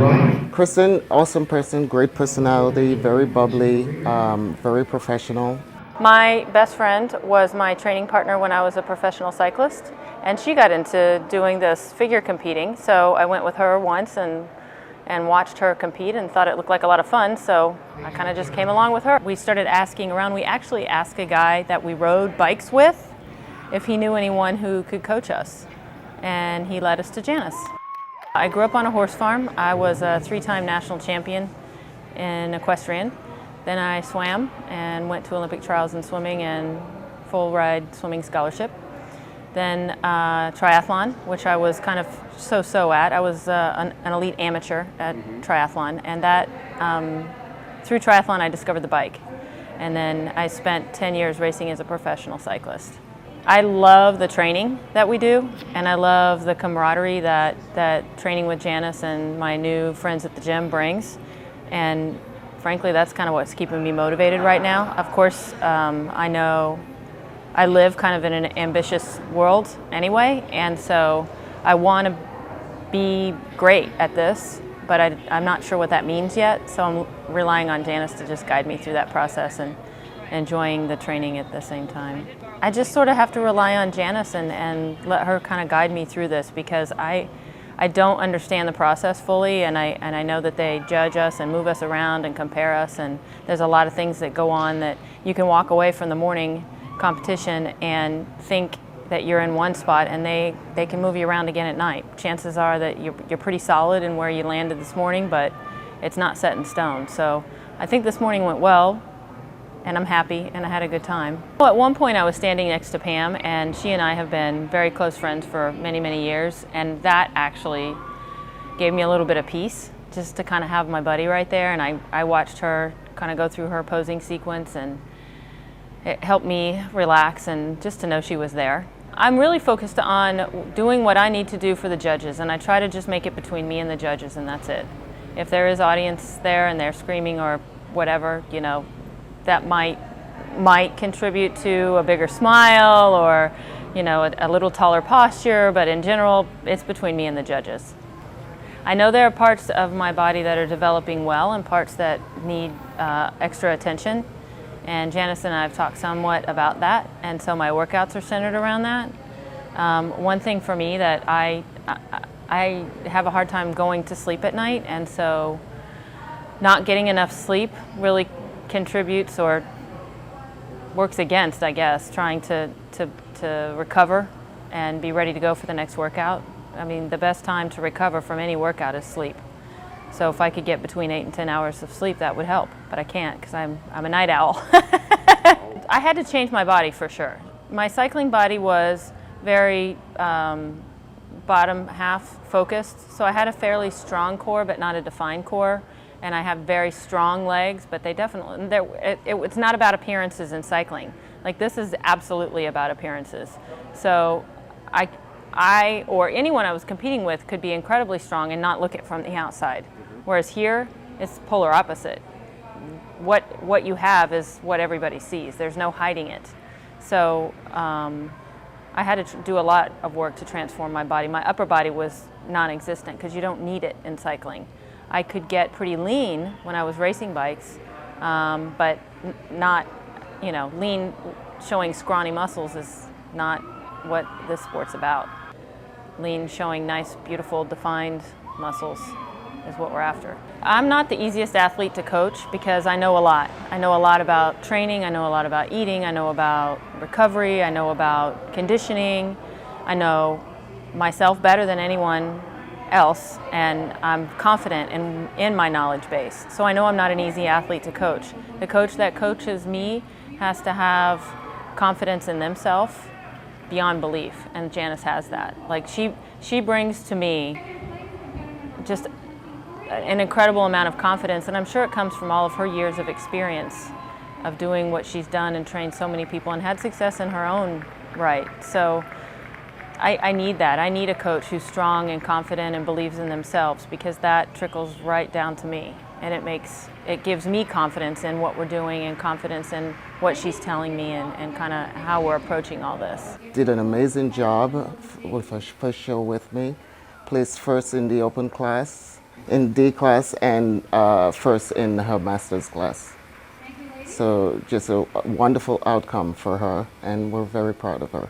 right. Kristin, awesome person, great personality, very bubbly, very professional. My best friend was my training partner when I was a professional cyclist, and she got into doing this figure competing, so I went with her once and watched her compete and thought it looked like a lot of fun, so I kind of just came along with her. We started asking around. We actually asked a guy that we rode bikes with if he knew anyone who could coach us, and he led us to Janice. I grew up on a horse farm. I was a 3-time national champion in equestrian. Then I swam and went to Olympic trials in swimming and full ride swimming scholarship. Then triathlon, which I was kind of so-so at. I was an elite amateur at triathlon, and that through triathlon I discovered the bike. And then I spent 10 years racing as a professional cyclist. I love the training that we do, and I love the camaraderie that training with Janice and my new friends at the gym brings. And frankly, that's kind of what's keeping me motivated right now. Of course, I know I live kind of in an ambitious world anyway, and so I want to be great at this, but I'm not sure what that means yet, so I'm relying on Janice to just guide me through that process and enjoying the training at the same time. I just sort of have to rely on Janice and let her kind of guide me through this, because I don't understand the process fully, and I know that they judge us and move us around and compare us, and there's a lot of things that go on that you can walk away from the morning competition and think that you're in one spot, and they can move you around again at night. Chances are that you're pretty solid in where you landed this morning, but it's not set in stone. So I think this morning went well, and I'm happy, and I had a good time. Well, at one point I was standing next to Pam, and she and I have been very close friends for many, many years, and that actually gave me a little bit of peace, just to kind of have my buddy right there, and I watched her kind of go through her posing sequence, and it helped me relax and just to know she was there. I'm really focused on doing what I need to do for the judges, and I try to just make it between me and the judges, and that's it. If there is audience there and they're screaming or whatever, you know, that might contribute to a bigger smile or, you know, a little taller posture, but in general, it's between me and the judges. I know there are parts of my body that are developing well and parts that need extra attention, and Janice and I have talked somewhat about that, and so my workouts are centered around that. One thing for me that I have a hard time going to sleep at night, and so not getting enough sleep really contributes or works against, I guess, trying to recover and be ready to go for the next workout. I mean, the best time to recover from any workout is sleep. So if I could get between 8 and 10 hours of sleep, that would help, but I can't because I'm a night owl. I had to change my body for sure. My cycling body was very bottom half focused, so I had a fairly strong core but not a defined core. And I have very strong legs, but they definitely, it's not about appearances in cycling. Like, this is absolutely about appearances. So I or anyone I was competing with could be incredibly strong and not look it from the outside. Whereas here, it's polar opposite. What you have is what everybody sees. There's no hiding it. So I had to do a lot of work to transform my body. My upper body was non-existent because you don't need it in cycling. I could get pretty lean when I was racing bikes, but not, you know, lean showing scrawny muscles is not what this sport's about. Lean showing nice, beautiful, defined muscles is what we're after. I'm not the easiest athlete to coach because I know a lot. I know a lot about training, I know a lot about eating, I know about recovery, I know about conditioning, I know myself better than anyone else, and I'm confident in my knowledge base. So I know I'm not an easy athlete to coach. The coach that coaches me has to have confidence in themselves beyond belief, and Janice has that. Like, she brings to me just an incredible amount of confidence, and I'm sure it comes from all of her years of experience of doing what she's done and trained so many people and had success in her own right. So I need that. I need a coach who's strong and confident and believes in themselves, because that trickles right down to me, and it gives me confidence in what we're doing and confidence in what she's telling me and kind of how we're approaching all this. Did an amazing job with her first show with me. Placed first in the open class, in D class and first in her master's class. So just a wonderful outcome for her, and we're very proud of her.